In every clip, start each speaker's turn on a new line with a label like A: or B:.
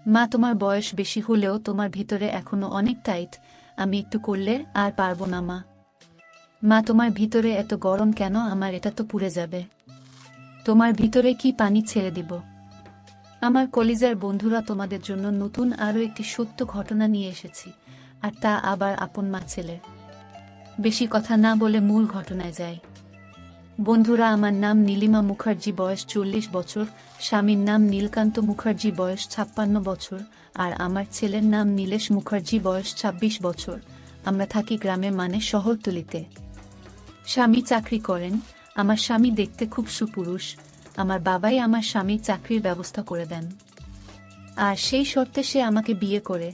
A: মা, তোমার বয়স বেশি হলেও তোমার ভিতরে এখনো অনেক টাইট। আমি একটু করলে আর পারবো না মা। মা, তোমার ভিতরে এত গরম কেন? আমার এটা তো পুড়ে যাবে। তোমার ভিতরে কি পানি ছেড়ে দিব? আমার কলিজার বন্ধুরা, তোমাদের জন্য নতুন আরও একটি সত্য ঘটনা নিয়ে এসেছি, আর তা আবার আপন মা ছেলে। বেশি কথা না বলে মূল ঘটনায় যাই। বন্ধুরা, আমার নাম নীলিমা মুখার্জি, বয়স 40 বছর। স্বামীর নাম নীলকান্ত মুখার্জি, বয়স 56 বছর। আর আমার ছেলের নাম নীলেশ মুখার্জি, বয়স 26 বছর। আমরা থাকি গ্রামে, মানে শহরতলিতে। স্বামী চাকরি করেন। আমার স্বামী দেখতে খুব সুপুরুষ। আমার বাবাই আমার স্বামীর চাকরির ব্যবস্থা করে দেন, আর সেই শর্তে সে আমাকে বিয়ে করে।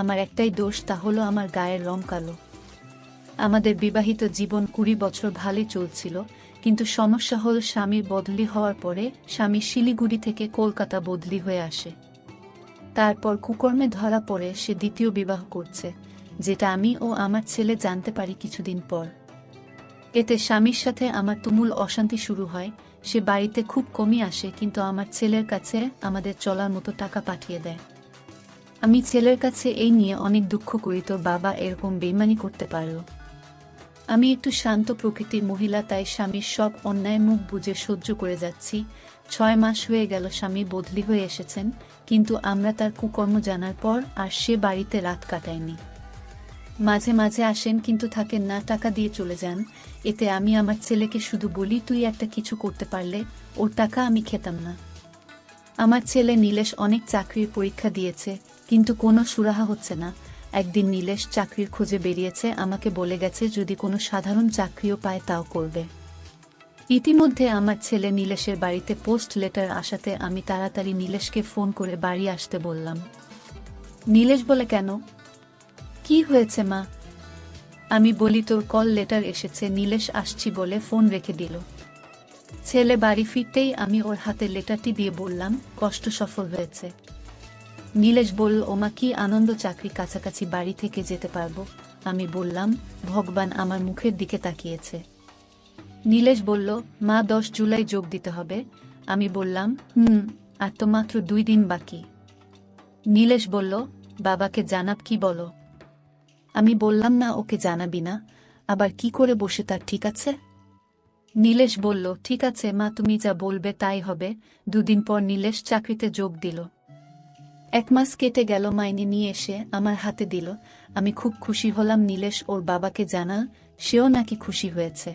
A: আমার একটাই দোষ, তা হলো আমার গায়ের রং কালো। আমাদের বিবাহিত জীবন 20 বছর ভালোই চলছিল, কিন্তু সমস্যা হল স্বামীর বদলি হওয়ার পরে স্বামী শিলিগুড়ি থেকে কলকাতা বদলি হয়ে আসে। তারপর কুকর্মে ধরা পড়ে সে দ্বিতীয় বিবাহ করছে, যেটা আমি ও আমার ছেলে জানতে পারি কিছুদিন পর। এতে স্বামীর সাথে আমার তুমুল অশান্তি শুরু হয়। সে বাড়িতে খুব কমই আসে, কিন্তু আমার ছেলের কাছে আমাদের চলার মতো টাকা পাঠিয়ে দেয়। আমি ছেলের কাছে এই নিয়ে অনেক দুঃখ করি, তোর বাবা এরকম বেইমানি করতে পারল। আমি একটু শান্ত প্রকৃতির মহিলা, তাই স্বামীর সব অন্যায় মুখ বুজে সহ্য করে যাচ্ছি। 6 মাস হয়ে গেল স্বামী বদলি হয়ে এসেছেন, কিন্তু আমরা তার কুকর্ম জানার পর আর সে বাড়িতে রাত কাটায়নি। মাঝে মাঝে আসেন, কিন্তু থাকেন না, টাকা দিয়ে চলে যান। এতে আমি আমার ছেলেকে শুধু বলি, তুই একটা কিছু করতে পারলে ওর টাকা আমি খেতাম না। আমার ছেলে নীলেশ অনেক চাকরির পরীক্ষা দিয়েছে, কিন্তু কোনো সুরাহা হচ্ছে না। একদিন নীলেশ চাকরির খোঁজে বেরিয়েছে, আমাকে বলে গেছে যদি কোনো সাধারণ চাকরিও পায় তাও করবে। ইতিমধ্যে আমার ছেলে নীলেশের বাড়িতে পোস্ট লেটার আসাতে আমি তাড়াতাড়ি নীলেশকে ফোন করে বাড়ি আসতে বললাম। নীলেশ বলে, কেন, কি হয়েছে মা? আমি বলি, তোর কল লেটার এসেছে। নীলেশ আসছি বলে ফোন রেখে দিল। ছেলে বাড়ি ফিরতেই আমি ওর হাতে লেটারটি দিয়ে বললাম, কষ্ট সফল হয়েছে। নীলেশ বলল, ওমা কি আনন্দ, চাকরি কাছাকাছি, বাড়ি থেকে যেতে পারবো। আমি বললাম, ভগবান আমার মুখের দিকে তাকিয়েছে। নীলেশ বলল, মা 10 জুলাই যোগ দিতে হবে। আমি বললাম, আর তো মাত্র 2 দিন বাকি। নীলেশ বলল, বাবাকে জানাব কি বলো? আমি বললাম, না, ওকে জানাবি না। আবার কি করে বসে তার ঠিক আছে? নীলেশ বলল, ঠিক আছে মা, তুমি যা বলবে তাই হবে। 2 দিন পর নীলেশ চাকরিতে যোগ দিল। 1 মাস কেটে গেল, মাইনে নিয়ে এসে আমার হাতে দিল। আমি খুব খুশি হলাম। নীলেশ ওর বাবাকে জানা, সেও নাকি খুশি হয়েছে।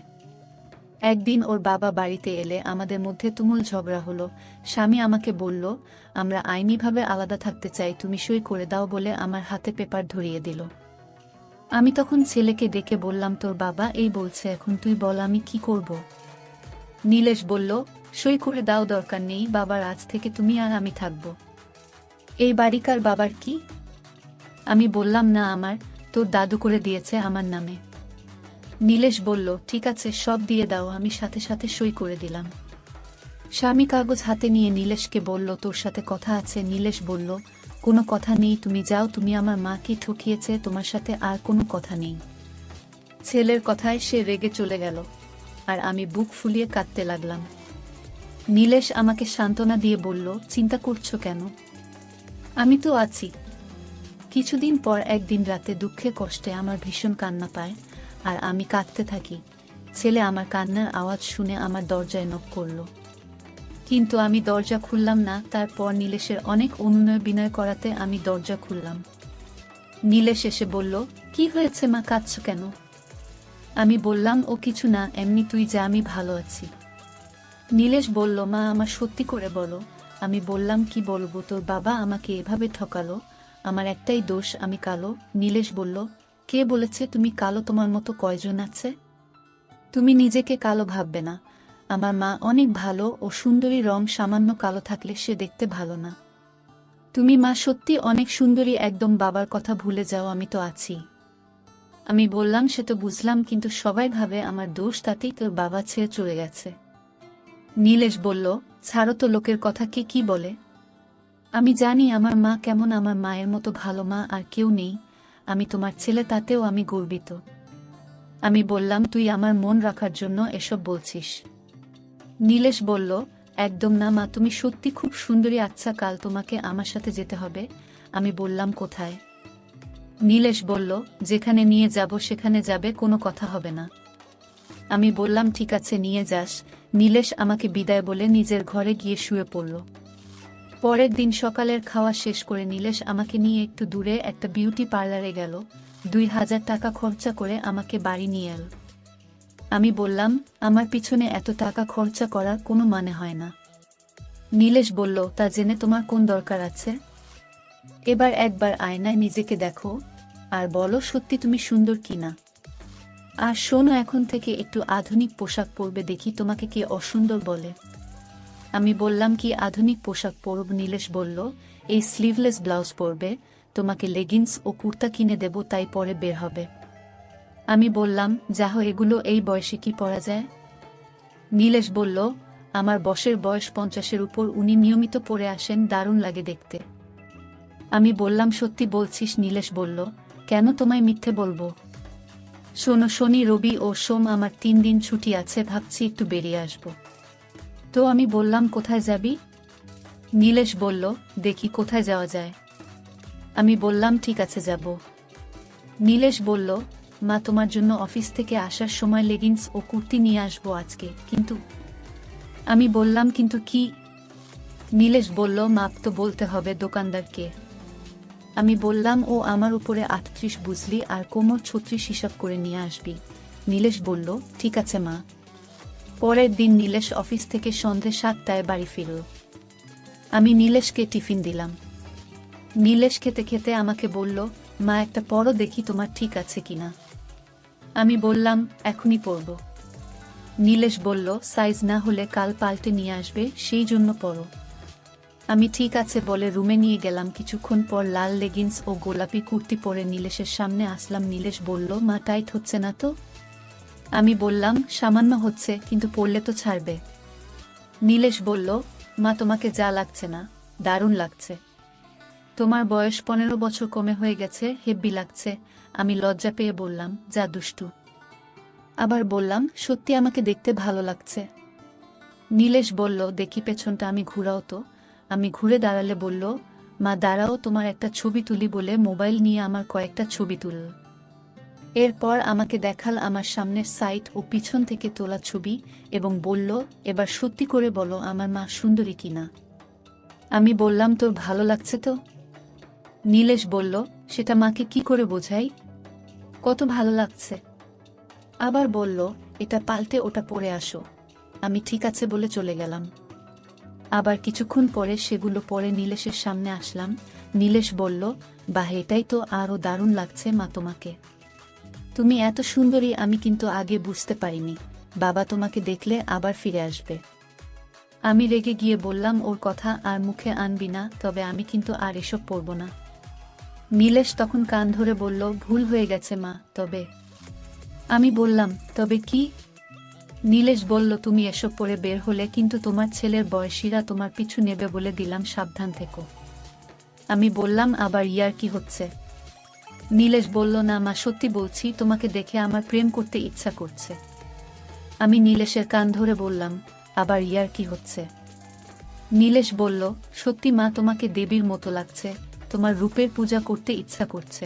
A: একদিন ওর বাবা বাড়িতে এলে আমাদের মধ্যে তুমুল ঝগড়া হলো। স্বামী আমাকে বলল, আমরা আইনিভাবে আলাদা থাকতে চাই, তুমি সই করে দাও বলে আমার হাতে পেপার ধরিয়ে দিল। আমি তখন ছেলেকে ডেকে বললাম, তোর বাবা এই বলছে, এখন তুই বল আমি কি করব? নীলেশ বলল, সই করে দাও, দরকার নেই বাবার, আজ থেকে তুমি আর আমি থাকব। এই বাড়িকার বাবার কি? আমি বললাম, না, আমার, তোর দাদু করে দিয়েছে আমার নামে। নীলেশ বলল, ঠিক আছে, সব দিয়ে দাও। আমি সাথে সাথে সই করে দিলাম। স্বামী কাগজ হাতে নিয়ে নীলেশকে বলল, তোর সাথে কথা আছে। নীলেশ বলল, কোনো কথা নেই, তুমি যাও, তুমি আমার মাকে ঠকিয়েছে, তোমার সাথে আর কোনো কথা নেই। ছেলের কথায় সে রেগে চলে গেল, আর আমি বুক ফুলিয়ে কাঁদতে লাগলাম। নীলেশ আমাকে সান্ত্বনা দিয়ে বলল, চিন্তা করছো কেন? আমি তো আছি। কিছুদিন পর একদিন রাতে দুঃখে কষ্টে আমার ভীষণ কান্না পায়, আর আমি কাঁদতে থাকি। ছেলে আমার কান্নার আওয়াজ শুনে আমার দরজায় নক করল, কিন্তু আমি দরজা খুললাম না। তারপর নীলেশের অনেক অনুনয় বিনয় করাতে আমি দরজা খুললাম। নীলেশ এসে বলল, কি হয়েছে মা, কাঁদছো কেন? আমি বললাম, ও কিছু না, এমনি, তুই যা, আমি ভালো আছি। নীলেশ বলল, মা আমার সত্যি করে বলো। আমি বললাম, কি বলবো, তোর বাবা আমাকে এভাবে ঠকালো, আমার একটাই দোষ, আমি কালো। নীলেশ বলল, কে বলেছে তুমি কালো? তোমার মতো কয়জন আছে? তুমি নিজেকে কালো ভাববে না। আমার মা অনেক ভালো ও সুন্দরী, রং সামান্য কালো থাকলে সে দেখতে ভালো না। তুমি মা সত্যি অনেক সুন্দরী, একদম বাবার কথা ভুলে যাও, আমি তো আছি। আমি বললাম, সে তো বুঝলাম, কিন্তু সবাই ভাবে আমার দোষ, তাতেই তোর বাবা ছেড়ে চলে গেছে। নীলেশ বলল, ছাড়ো তো, লোকের কথা কে কি বলে। আমি জানি আমার মা কেমন, আমার মায়ের মতো ভালো মা আর কেউ নেই। আমি তোমার ছেলে, তাতেও আমি গর্বিত। আমি বললাম, তুই আমার মন রাখার জন্য এসব বলছিস? নীলেশ বলল, একদম না মা, তুমি সত্যি খুব সুন্দরী। আচ্ছা, কাল তোমাকে আমার সাথে যেতে হবে। আমি বললাম কোথায়? নীলেশ বলল, যেখানে নিয়ে যাব সেখানে যাবে, কোনো কথা হবে না। আমি বললাম ঠিক আছে, নিয়ে যাস। নীলেশ আমাকে বিদায় বলে নিজের ঘরে গিয়ে শুয়ে পড়ল। পরের দিন সকালের খাওয়া শেষ করে নীলেশ আমাকে নিয়ে একটু দূরে একটা বিউটি পার্লারে গেল। 2000 টাকা খরচা করে আমাকে বাড়ি নিয়ে এল। আমি বললাম, আমার পিছনে এত টাকা খরচা করার কোনো মানে হয় না। নীলেশ বলল, তা জেনে তোমার কোন দরকার আছে? এবার একবার আয়নায় নিজেকে দেখো আর বলো সত্যি তুমি সুন্দর কিনা। আর শোনো, এখন থেকে একটু আধুনিক পোশাক পরবে, দেখি তোমাকে কে অসুন্দর বলে। আমি বললাম, কি আধুনিক পোশাক পরব? নীলেশ বলল, এই স্লিভলেস ব্লাউজ পরবে, তোমাকে লেগিংস ও কুর্তা কিনে দেব, তাই পরে বের হবে। আমি বললাম, যাহো, এগুলো এই বয়সে কি পরা যায়? নীলেশ বলল, আমার বসের বয়স 50-এর উপর, উনি নিয়মিত পরে আসেন, দারুণ লাগে দেখতে। আমি বললাম, সত্যি বলছিস? নীলেশ বলল, কেন তোমায় মিথ্যে বলবো? শোনো, শনি, রবি ও সোম আমার 3 দিন ছুটি আছে, ভাবছি একটু বেরিয়ে আসব। তো আমি বললাম, কোথায় যাবি? নীলেশ বলল, দেখি কোথায় যাওয়া যায়। আমি বললাম, ঠিক আছে, যাব। নীলেশ বলল, মা, তোমার জন্য অফিস থেকে আসার সময় লেগিংস ও কুর্তি নিয়ে আসবো আজকে, কিন্তু। আমি বললাম, কিন্তু কি? নীলেশ বলল, মাপ তো বলতে হবে দোকানদারকে। আমি বললাম, ও আমার উপরে 38 বুঝলি, আর কোমর 36 হিসাব করে নিয়ে আসবি। নীলেশ বলল, ঠিক আছে মা। পরের দিন নীলেশ অফিস থেকে সন্ধ্যে 7টায় বাড়ি ফিরল। আমি নীলেশকে টিফিন দিলাম। নীলেশ খেতে খেতে আমাকে বলল, মা, একটা পরো দেখি তোমার ঠিক আছে কিনা। আমি বললাম, এখনই পরব। নীলেশ বলল, সাইজ না হলে কাল পাল্টে নিয়ে আসবে, সেই জন্য পরো। আমি ঠিক আছে বলে রুমে নিয়ে গেলাম। কিছুক্ষণ পর লাল লেগিংস ও গোলাপি কুর্তি পরে নীলেশের সামনে আসলাম। নীলেশ বলল, মা, টাইট হচ্ছে না তো? আমি বললাম, সামান্য হচ্ছে, কিন্তু পরলে তো ছাড়বে। নীলেশ বলল, মা, তোমাকে যা লাগছে না, দারুণ লাগছে। তোমার বয়স 15 বছর কমে হয়ে গেছে, হেব্বি লাগছে। আমি লজ্জা পেয়ে বললাম, যা দুষ্টু। আবার বললাম, সত্যি আমাকে দেখতে ভালো লাগছে। নীলেশ বলল, দেখি পেছনটা। আমি ঘুরাও তো। আমি ঘুরে দাঁড়ালে বলল, মা, দাঁড়াও, তোমার একটা ছবি তুলি বলে মোবাইল নিয়ে আমার কয়েকটা ছবি তুলল। এরপর আমাকে দেখাল আমার সামনের সাইড ও পিছন থেকে তোলা ছবি এবং বলল, এবার সত্যি করে বলো আমার মা সুন্দরী কিনা। আমি বললাম, তোর ভালো লাগছে তো? নীলেশ বলল, সেটা মাকে কি করে বোঝাই? কত ভালো লাগছে। আবার বলল, এটা পাল্টে ওটা পরে আসো। আমি ঠিক আছে বলে চলে গেলাম। আবার কিছুক্ষণ পরে সেগুলো পরে নীলেশের সামনে আসলাম। নীলেশ বলল, বাহ, এটাই তো আরও দারুণ লাগছে মা তোমাকে। তুমি এত সুন্দরী, আমি কিন্তু আগে বুঝতে পারিনি। বাবা তোমাকে দেখলে আবার ফিরে আসবে। আমি রেগে গিয়ে বললাম, ওর কথা আর মুখে আনবি না, তবে আমি কিন্তু আর এসব পরব না। নীলেশ তখন কান ধরে বলল, ভুল হয়ে গেছে মা, তবে। আমি বললাম, তবে কি? নীলেশ বলল, তুমি এসব পরে বের হলে কিন্তু তোমার ছেলের বয়সীরা তোমার পিছু নেবে, বলে দিলাম, সাবধান থেকো। আমি বললাম, আবার ইয়ার কি হচ্ছে? নীলেশ বলল, না মা, সত্যি বলছি, তোমাকে দেখে আমার প্রেম করতে ইচ্ছা করছে। আমি নীলেশের কান ধরে বললাম, আবার ইয়ার কি হচ্ছে? নীলেশ বলল, সত্যি মা, তোমাকে দেবীর মতো লাগছে, তোমার রূপের পূজা করতে ইচ্ছা করছে।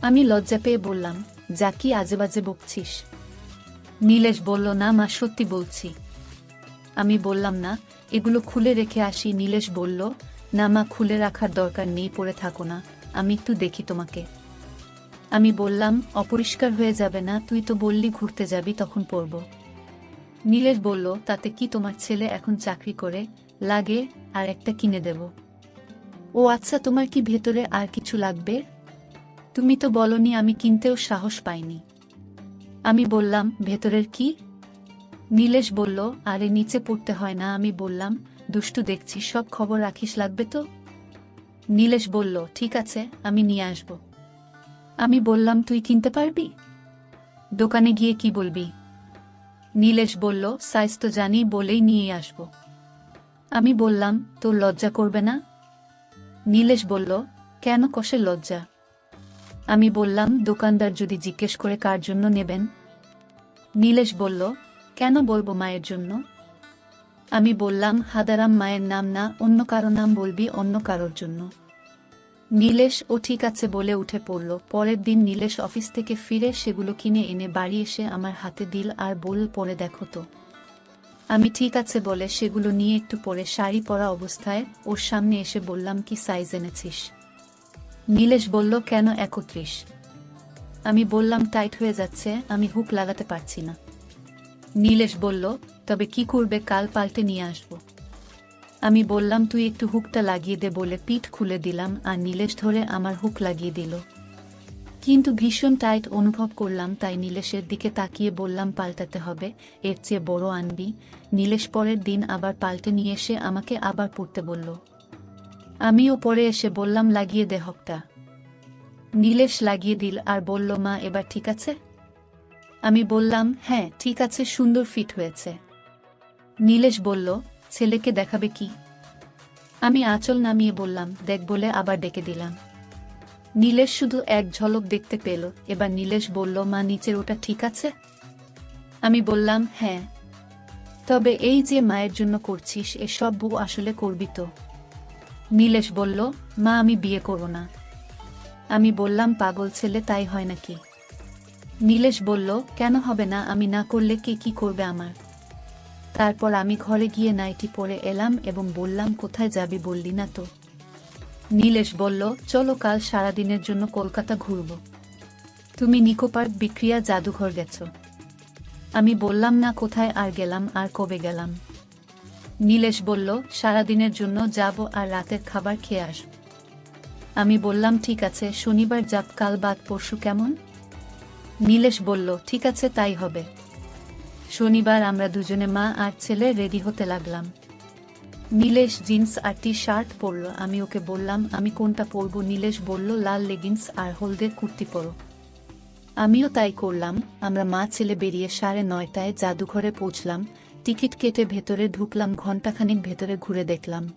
A: আমি লজ্জা পেয়ে বললাম, যা, কি আজেবাজে বকছিস? নীলেশ বলল, না মা, সত্যি বলছি। আমি বললাম, না, এগুলো খুলে রেখে আসি। নীলেশ বলল, না মা, খুলে রাখার দরকার নেই, পরে থাকো না, আমি একটু দেখি তোমাকে। আমি বললাম, অপরিষ্কার হয়ে যাবে না? তুই তো বললি ঘুরতে যাবি, তখন পরব। নীলেশ বলল, তাতে কি, তোমার ছেলে এখন চাকরি করে, লাগে আর একটা কিনে দেব। ও আচ্ছা, তোমার কি ভেতরে আর কিছু লাগবে? তুমি তো বলনি। আমি কিনতেও সাহস পাইনি। আমি বললাম, ভেতরের কি? নীলেশ বলল, আরে নিচে পড়তে হয় না। আমি বললাম, দুষ্টু দেখছি, সব খবর রাখিস, লাগবে তো? নীলেশ বলল, ঠিক আছে, আমি নিয়ে আসব। আমি বললাম, তুই কিনতে পারবি? দোকানে গিয়ে কি বলবি? নীলেশ বলল, সাইজ তো জানি, বলেই নিয়ে আসব। আমি বললাম, তোর লজ্জা করবে না? নীলেশ বলল, কেন কষে লজ্জা? আমি বললাম, দোকানদার যদি জিজ্ঞেস করে কার জন্য নেবেন? নীলেশ বলল, কেন বলবো মায়ের জন্য? আমি বললাম, হাদারাম মায়ের নাম না, অন্য কারো নাম বলবি, অন্য কারোর জন্য। নীলেশ ও ঠিক আছে বলে উঠে পড়ল। পরের দিন নীলেশ অফিস থেকে ফিরে সেগুলো কিনে এনে বাড়ি এসে আমার হাতে দিল আর বলল, পরে দেখো তো। আমি ঠিক আছে বলে সেগুলো নিয়ে একটু পরে শাড়ি পরা অবস্থায় ওর সামনে এসে বললাম, কি সাইজ এনেছিস? নীলেশ বলল, কেন 31? আমি বললাম, টাইট হয়ে যাচ্ছে, আমি হুক লাগাতে পারছি না। নীলেশ বলল, তবে কি করবে, কাল পাল্টে নিয়ে আসব। আমি বললাম, তুই একটু হুকটা লাগিয়ে দে বলে পিঠ খুলে দিলাম আর নীলেশ ধরে আমার হুক লাগিয়ে দিল। কিন্তু ভীষণ টাইট অনুভব করলাম, তাই নীলেশের দিকে তাকিয়ে বললাম, পাল্টাতে হবে, এর চেয়ে বড় আনবি। নীলেশ পরের দিন আবার পাল্টে নিয়ে এসে আমাকে আবার পরতে বলল। আমিও পরে এসে বললাম, লাগিয়ে দে হুকটা। নীলেশ লাগিয়ে দিল আর বলল, মা এবার ঠিক আছে? আমি বললাম, হ্যাঁ ঠিক আছে, সুন্দর ফিট হয়েছে। নীলেশ বলল, ছেলেকে দেখাবে কি? আমি আঁচল নামিয়ে বললাম, দেখ বলে আবার ডেকে দিলাম। নীলেশ শুধু এক ঝলক দেখতে পেল। এবার নীলেশ বলল, মা নিচের ওটা ঠিক আছে? আমি বললাম, হ্যাঁ। তবে এই যে মায়ের জন্য করছিস, এসব বউ আসলে করবি তো? নীলেশ বলল, মা আমি বিয়ে করব না। আমি বললাম, পাগল ছেলে, তাই হয় নাকি? নীলেশ বলল, কেন হবে না, আমি না করলে কে কি করবে আমার? তারপর আমি ঘরে গিয়ে নাইটি পরে এলাম এবং বললাম, কোথায় যাবি বললি না তো? নীলেশ বলল, চলো কাল সারাদিনের জন্য কলকাতা ঘুরব। তুমি নিকো পার্ক, বিক্রিয়া, জাদুঘর গেছ? আমি বললাম, না, কোথায় আর গেলাম, আর কবে গেলাম? নীলেশ বলল, সারাদিনের জন্য যাব আর রাতের খাবার খেয়ে আসব। আমি বললাম, ঠিক আছে, শনিবার যাব, কাল বাদ পরশু কেমন? নীলেশ বলল, ঠিক আছে, তাই হবে। শনিবার আমরা দুজনে, মা আর ছেলে, রেডি হতে লাগলাম। নীলেশ জিন্স আর টি শার্ট পরল। আমি ওকে বললাম, আমি কোনটা পরবো? নীলেশ বলল, লাল লেগিংস আর হলদে কুর্তি পরো। আমিও তাই করলাম। আমরা মা ছেলে বেরিয়ে 9:30টায় জাদুঘরে পৌঁছলাম। টিকিট কেটে ভেতরে ঢুকলাম, ঘণ্টাখানিক ভেতরে ঘুরে দেখলাম।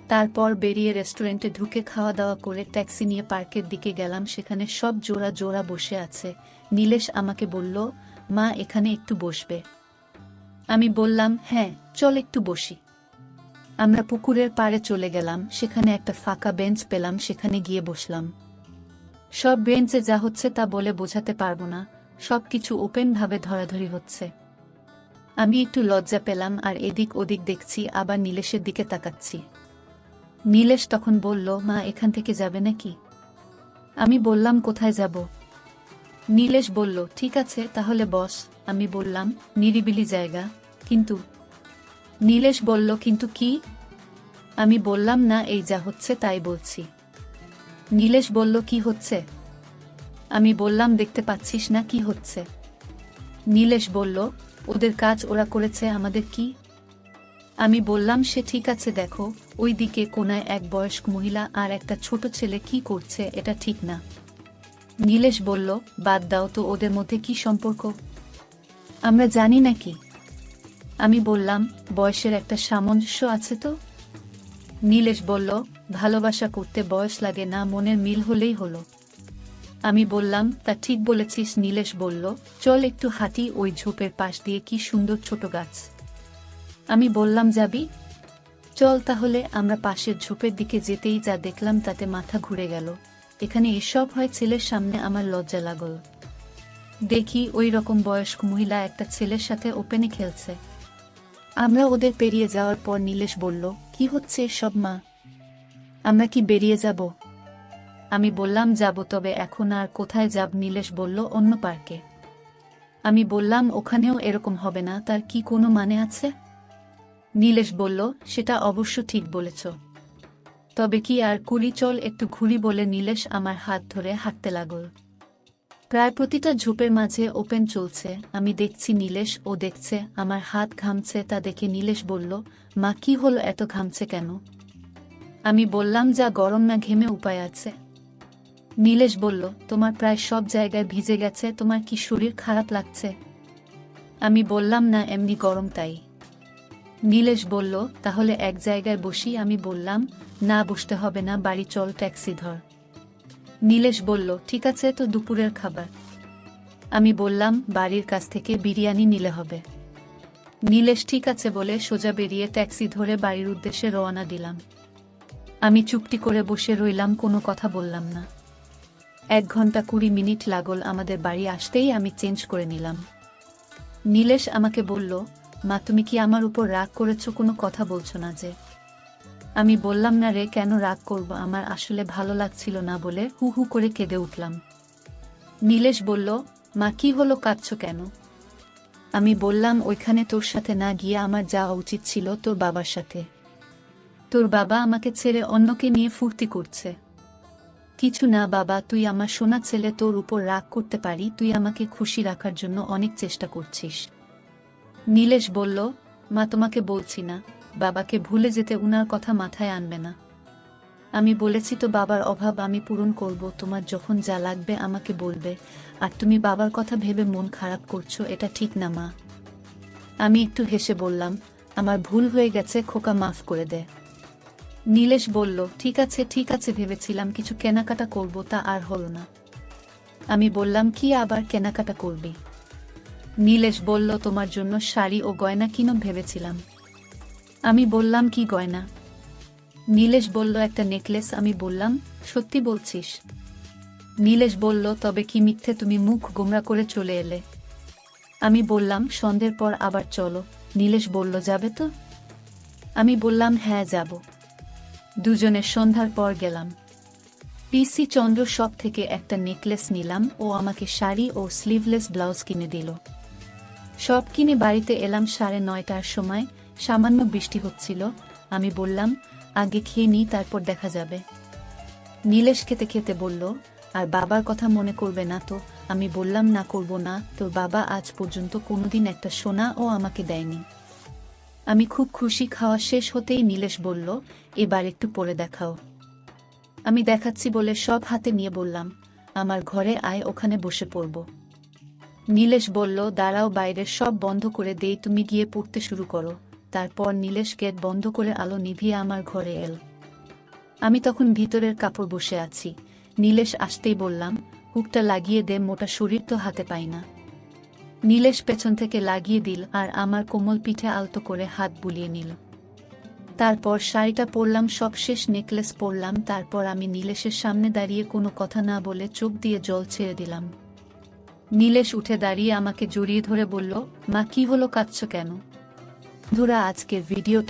A: তারপর বেরিয়ে রেস্টুরেন্টে ঢুকে খাওয়া দাওয়া করে ট্যাক্সি নিয়ে পার্কের দিকে গেলাম। সেখানে সব জোড়া জোড়া বসে আছে। নীলেশ আমাকে বলল, মা এখানে একটু বসবে? আমি বললাম, হ্যাঁ চল একটু বসি। আমরা পুকুরের পাড়ে চলে গেলাম। সেখানে একটা ফাঁকা বেঞ্চ পেলাম, সেখানে গিয়ে বসলাম। সব বেঞ্চে যা হচ্ছে তা বলে বোঝাতে পারবো না, সবকিছু ওপেন ভাবে ধরাধরি হচ্ছে। আমি একটু লজ্জা পেলাম আর এদিক ওদিক দেখছি, আবার নীলেশের দিকে তাকাচ্ছি। নীলেশ তখন বলল, মা এখান থেকে যাবে নাকি? আমি বললাম, কোথায় যাব? নীলেশ বলল, ঠিক আছে তাহলে বস। আমি বললাম, নিরিবিলি জায়গা। কিন্তু? নীলেশ বলল, কিন্তু কি? আমি বললাম, না, এই যা হচ্ছে তাই বলছি। নীলেশ বলল, কি হচ্ছে? আমি বললাম, দেখতে পাচ্ছিস না কি হচ্ছে? নীলেশ বলল, ওদের কাজ ওরা করেছে, আমাদের কি? আমি বললাম, সে ঠিক আছে, দেখো ওই দিকে কোনায় এক বয়স্ক মহিলা আর একটা ছোট ছেলে কি করছে, এটা ঠিক না। নীলেশ বলল, বাদ দাও তো, ওদের মধ্যে কি সম্পর্ক? আমরা জানি নাকি? আমি বললাম, বয়সের একটা সামঞ্জস্য আছে তো। নীলেশ বলল, ভালোবাসা করতে বয়স লাগে না, মনের মিল হলেই হলো। আমি বললাম, তা ঠিক বলেছিস। নীলেশ বলল, চল একটু হাঁটি, ওই ঝোপের পাশ দিয়ে কি সুন্দর ছোট গাছ। আমি বললাম, যাবি? চল তাহলে। আমরা পাশের ঝোপের দিকে যেতেই যা দেখলাম তাতে মাথা ঘুরে গেল। এখানে এসব হয়? ছেলের সামনে আমার লজ্জা লাগল। দেখি ওই রকম বয়স্ক মহিলা একটা ছেলের সাথে ওপেনে খেলছে। আমরা ওদের পেরিয়ে যাওয়ার পর নীলেশ বলল, কি হচ্ছে সব মা? আমরা কি বেরিয়ে যাব? আমি বললাম, যাব, তবে এখন আর কোথায় যাব? নীলেশ বলল, অন্য পার্কে। আমি বললাম, ওখানেও এরকম হবে না, তার কি কোনো মানে আছে? নীলেশ বলল, সেটা অবশ্য ঠিক বলেছ, তবে কি আর করি, চল একটু ঘুরি বলে নীলেশ আমার হাত ধরে হাঁটতে লাগল। প্রায় প্রতিটা ঝোপের মাঝে ওপেন চলছে। আমি দেখছি, নীলেশ ও দেখছে। আমার হাত ঘামছে, তা দেখে নীলেশ বলল, মা কি হলো, এত ঘামছে কেন? আমি বললাম, যা গরম না, ঘেমে উপায় আছে? নীলেশ বলল, তোমার প্রায় সব জায়গায় ভিজে গেছে, তোমার কি শরীর খারাপ লাগছে? আমি বললাম, না, এমনি গরম তাই। নীলেশ বলল, তাহলে এক জায়গায় বসি। আমি বললাম, না, বসতে হবে না, বাড়ি চল, ট্যাক্সি ধর। নীলেশ বলল, ঠিক আছে, তো দুপুরের খাবার? আমি বললাম, বাড়ির কাছ থেকে বিরিয়ানি নিলে হবে। নীলেশ ঠিক আছে বলে সোজা বেরিয়ে ট্যাক্সি ধরে বাড়ির উদ্দেশ্যে রওনা দিলাম। আমি চুপটি করে বসে রইলাম, কোনো কথা বললাম না। 1 ঘন্টা 20 মিনিট লাগল আমাদের বাড়ি আসতেই আমি চেঞ্জ করে নিলাম। নীলেশ আমাকে বলল, মা তুমি কি আমার উপর রাগ করেছো, কোনো কথা বলছো না যে? আমি বললাম, না রে, কেন রাগ করব, আমার আসলে ভালো লাগছিল না বলে হু হু করে কেঁদে উঠলাম। নীলেশ বলল, মা কি হলো, কাঁদছো কেন? আমি বললাম, ওইখানে তোর সাথে না গিয়ে আমার যাওয়া উচিত ছিল তোর বাবার সাথে। তোর বাবা আমাকে ছেড়ে অন্যকে নিয়ে ফুর্তি করছে। কিছু না বাবা, তুই আমার সোনা ছেলে, তোর উপর রাগ করতে পারি, তুই আমাকে খুশি রাখার জন্য অনেক চেষ্টা করছিস। নীলেশ বলল, মা তোমাকে বলছি না, বাবাকে ভুলে যেতে, উনার কথা মাথায় আনবে না। আমি বলেছি তো বাবার অভাব আমি পূরণ করব, তোমার যখন যা লাগবে আমাকে বলবে, আর তুমি বাবার কথা ভেবে মন খারাপ করছো, এটা ঠিক না মা। আমি একটু হেসে বললাম, আমার ভুল হয়ে গেছে খোকা, মাফ করে দে। নীলেশ বলল, ঠিক আছে, ভেবেছিলাম কিছু কেনাকাটা করব, তা আর হলো না। আমি বললাম, কি আবার কেনাকাটা করবি? নীলেশ বলল, তোমার জন্য শাড়ি ও গয়না কিনো ভেবেছিলাম। আমি বললাম, কি গয়না? নীলেশ বলল, একটা নেকলেস। আমি বললাম, সত্যি বলছিস? নীলেশ বলল, তবে কি মিথ্যে, তুমি মুখ গোমরা করে চলে এলে। আমি বললাম, সন্ধ্যের পর আবার চলো। নীলেশ বলল, যাবে তো? আমি বললাম, হ্যাঁ যাব। দুজনে সন্ধ্যার পর গেলাম। পিসি চন্দ্র শপ থেকে একটা নেকলেস নিলাম, ও আমাকে শাড়ি ও স্লিভলেস ব্লাউজ কিনে দিল। সব কিনে বাড়িতে এলাম 9:30টার সময়। সামান্য বৃষ্টি হচ্ছিল। আমি বললাম, আগে খেয়ে নিই, তারপর দেখা যাবে। নীলেশ খেতে খেতে বলল, আর বাবার কথা মনে করবে না তো? আমি বললাম, না করব না, তোর বাবা আজ পর্যন্ত কোনোদিন একটা সোনাও আমাকে দেয়নি। আমি খুব খুশি। খাওয়া শেষ হতেই নীলেশ বলল, এবার একটু পরে দেখাও। আমি দেখাচ্ছি বলে সব হাতে নিয়ে বললাম, আমার ঘরে আয়, ওখানে বসে পড়ব। নীলেশ বলল, দাঁড়াও, বাইরের সব বন্ধ করে দেই, তুমি গিয়ে পড়তে শুরু করো। তারপর নীলেশ গেট বন্ধ করে আলো নিভিয়ে আমার ঘরে এল। আমি তখন ভিতরের কাপড় বসে আছি। নীলেশ আসতেই বললাম, হুকটা লাগিয়ে দে, মোটা শরীর তো হাতে পাই না। নীলেশ পেছন থেকে লাগিয়ে দিল আর আমার কোমল পিঠে আলতো করে হাত বুলিয়ে নিল। তারপর শাড়িটা পরলাম, সবশেষ নেকলেস পরলাম। তারপর আমি নীলেশের সামনে দাঁড়িয়ে কোনো কথা না বলে চোখ দিয়ে জল ছেড়ে দিলাম। নীলেশ উঠে দাঁড়িয়ে আমাকে জড়িয়ে ধরে বলল, মা কি হলো, কাঁদছো কেন? বন্ধুরা, আজকের ভিডিওটা